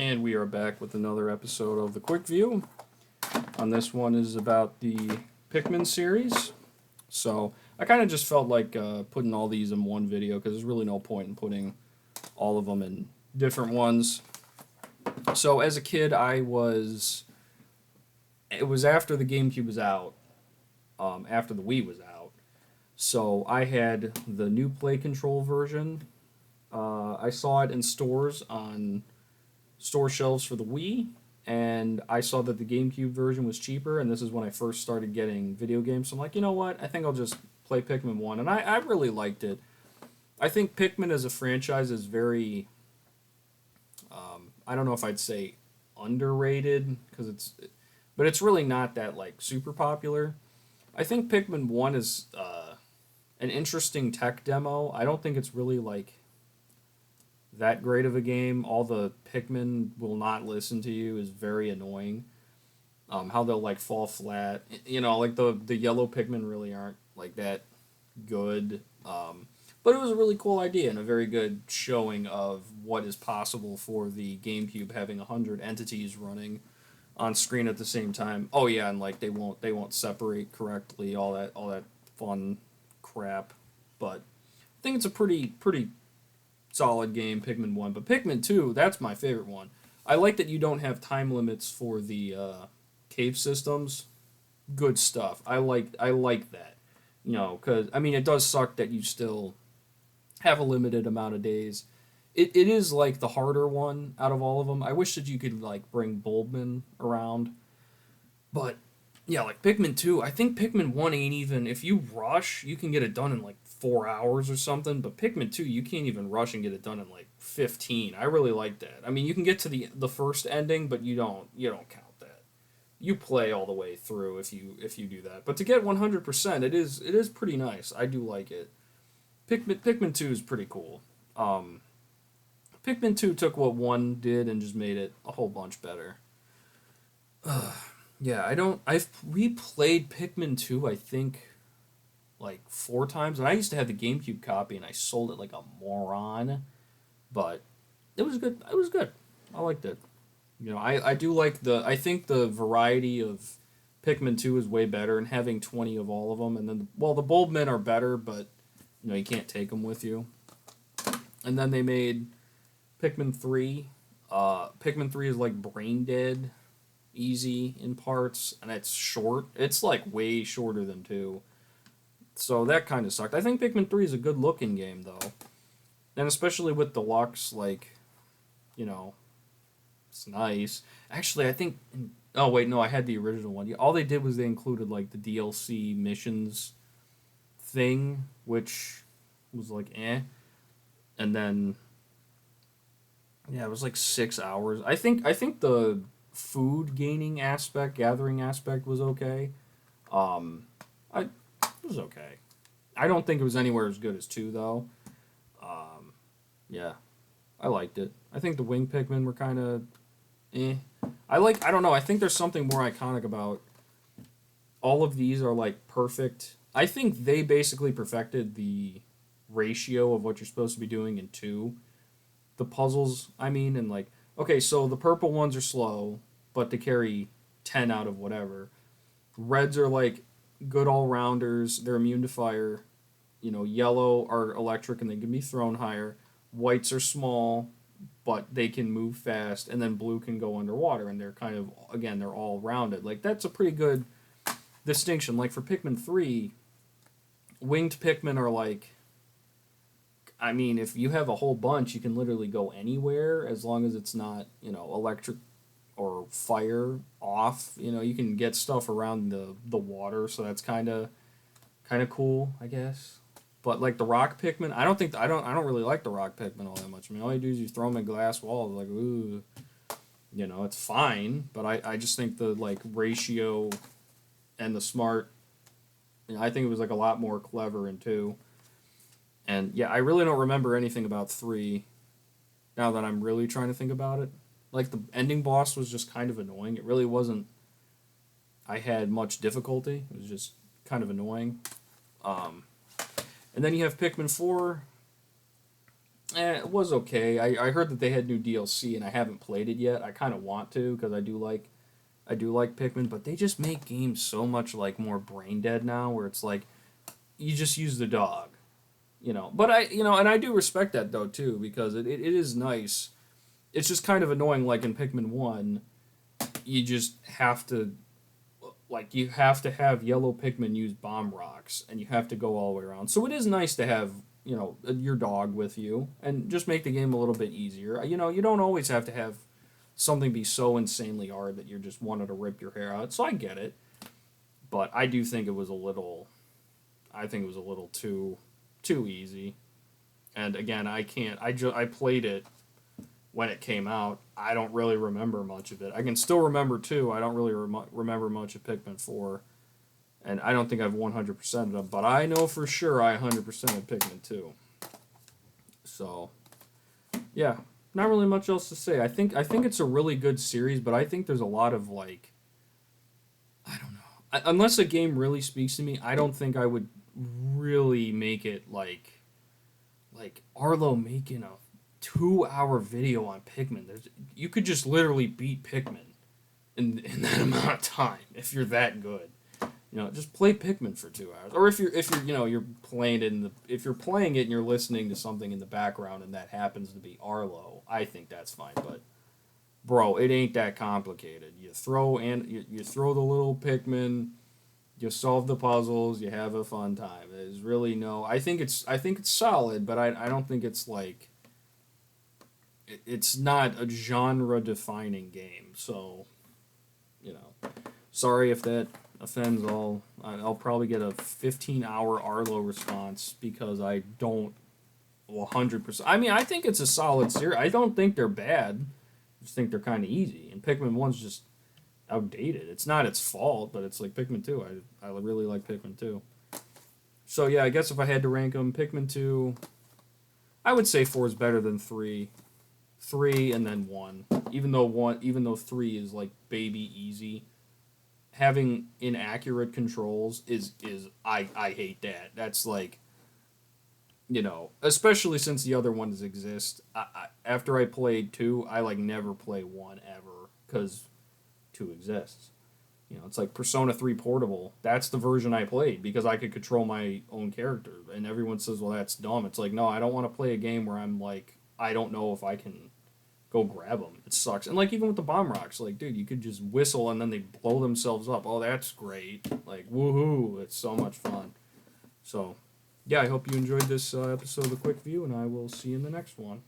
And we are back with another episode of the Quickview. On this one is about the Pikmin series. So I kind of just felt like putting all these in one video because there's really no point in putting all of them in different ones. So as a kid, it was after the GameCube was out, after the Wii was out. So I had the new Play Control version. I saw it in stores on store shelves for the Wii, and I saw that the GameCube version was cheaper, and this is when I first started getting video games. So I'm like, you know what? I think I'll just play Pikmin 1, and I really liked it. I think Pikmin as a franchise is very, I don't know if I'd say underrated, but it's really not that, like, super popular. I think Pikmin 1 is an interesting tech demo. I don't think it's really, like, that great of a game. All the Pikmin will not listen to you is very annoying. How they'll like fall flat. Like the yellow Pikmin really aren't like that good. But it was a really cool idea and a very good showing of what is possible for the GameCube having 100 entities running on screen at the same time. Oh yeah, and like they won't separate correctly. All that fun crap. But I think it's a pretty solid game, Pikmin 1. But Pikmin 2, that's my favorite one. I like that you don't have time limits for the cave systems. Good stuff. I like that. Because, I mean, it does suck that you still have a limited amount of days. It is, like, the harder one out of all of them. I wish that you could, like, bring Bulbman around. But, yeah, like, Pikmin 2, I think Pikmin 1 ain't even... If you rush, you can get it done in, like, 4 hours or something, but Pikmin 2 you can't even rush and get it done in like 15. I really like that. I mean, you can get to the first ending, but you don't count that. You play all the way through if you do that. But to get 100%, it is pretty nice. I do like it. Pikmin 2 is pretty cool. Pikmin 2 took what 1 did and just made it a whole bunch better. Yeah, I've replayed Pikmin 2 I think like 4 times, and I used to have the GameCube copy, and I sold it like a moron, but it was good. It was good. I liked it. I do like I think the variety of Pikmin 2 is way better, and having 20 of all of them, and then, well, the Bulbmen are better, but, you can't take them with you. And then they made Pikmin 3. Pikmin 3 is like brain dead, easy in parts, and it's short. It's like way shorter than 2. So that kind of sucked. I think Pikmin 3 is a good looking game, though. And especially with deluxe, like, it's nice. Actually, I think... Oh, wait, no, I had the original one. All they did was they included, like, the DLC missions thing, which was, like, eh. And then... Yeah, it was, like, 6 hours. I think the food gathering aspect was okay. It was okay. I don't think it was anywhere as good as 2, though. Yeah, I liked it. I think the wing Pikmin were kind of eh. I don't know, I think there's something more iconic about all of these are, like, perfect. I think they basically perfected the ratio of what you're supposed to be doing in 2. The puzzles, I mean, and, like, okay, so the purple ones are slow, but they carry 10 out of whatever. Reds are, like, good all-rounders. They're immune to fire. Yellow are electric and they can be thrown higher. Whites are small, but they can move fast. And then blue can go underwater, and they're kind of, again, they're all rounded. Like, that's a pretty good distinction. Like, for Pikmin 3, winged Pikmin are like... I mean, if you have a whole bunch, you can literally go anywhere as long as it's not, electric or fire off. You can get stuff around the water, so that's kind of cool, I guess. But like the rock Pikmin, I don't really like the rock Pikmin all that much. I mean, all you do is you throw them at glass walls, like, ooh, it's fine. But I just think the, like, ratio and the smart, I think it was, like, a lot more clever in 2. And yeah, I really don't remember anything about 3 now that I'm really trying to think about it. Like, the ending boss was just kind of annoying. It really wasn't... I had much difficulty. It was just kind of annoying. And then you have Pikmin 4. It was okay. I heard that they had new DLC, and I haven't played it yet. I kind of want to because I do like Pikmin, but they just make games so much like more brain dead now, where it's like you just use the dog, you know. But and I do respect that though too because it is nice. It's just kind of annoying, like in Pikmin 1, you just have to you have to have yellow Pikmin use bomb rocks, and you have to go all the way around. So it is nice to have your dog with you, and just make the game a little bit easier. You don't always have to have something be so insanely hard that you just wanted to rip your hair out. So I get it, but I do think it was a little. I think it was a little too easy. And again, I can't. I played it when it came out. I don't really remember much of it. I can still remember 2. I don't really remember much of Pikmin 4. And I don't think I've 100%ed them, but I know for sure I 100%ed Pikmin 2. So, yeah, not really much else to say. I think it's a really good series, but I think there's a lot of I don't know. Unless a game really speaks to me, I don't think I would really make it like Arlo making a 2-hour video on Pikmin. You could just literally beat Pikmin in that amount of time if you're that good. Just play Pikmin for 2 hours. Or if you're you're playing it if you're playing it and you're listening to something in the background and that happens to be Arlo, I think that's fine. But bro, it ain't that complicated. You throw the little Pikmin, you solve the puzzles, you have a fun time. There's really no. I think it's solid, but I don't think it's it's not a genre defining game. So, sorry if that offends all. I'll probably get a 15-hour Arlo response because I don't 100%. I mean, I think it's a solid series. I don't think they're bad. I just think they're kind of easy. And Pikmin 1's just outdated. It's not its fault, but it's like Pikmin 2. I really like Pikmin 2. So yeah, I guess if I had to rank them, Pikmin 2, I would say 4 is better than 3. 3 and then 1. Even though 3 is like baby easy. Having inaccurate controls is I hate that. That's especially since the other ones exist. After I played 2, I never play 1 ever because 2 exists. It's like Persona 3 Portable. That's the version I played because I could control my own character. And everyone says, well, that's dumb. It's like, no, I don't want to play a game where I'm I don't know if I can go grab them. It sucks. And even with the bomb rocks, dude, you could just whistle and then they blow themselves up. Oh, that's great. Woohoo. It's so much fun. So, yeah, I hope you enjoyed this episode of the Quick View, and I will see you in the next one.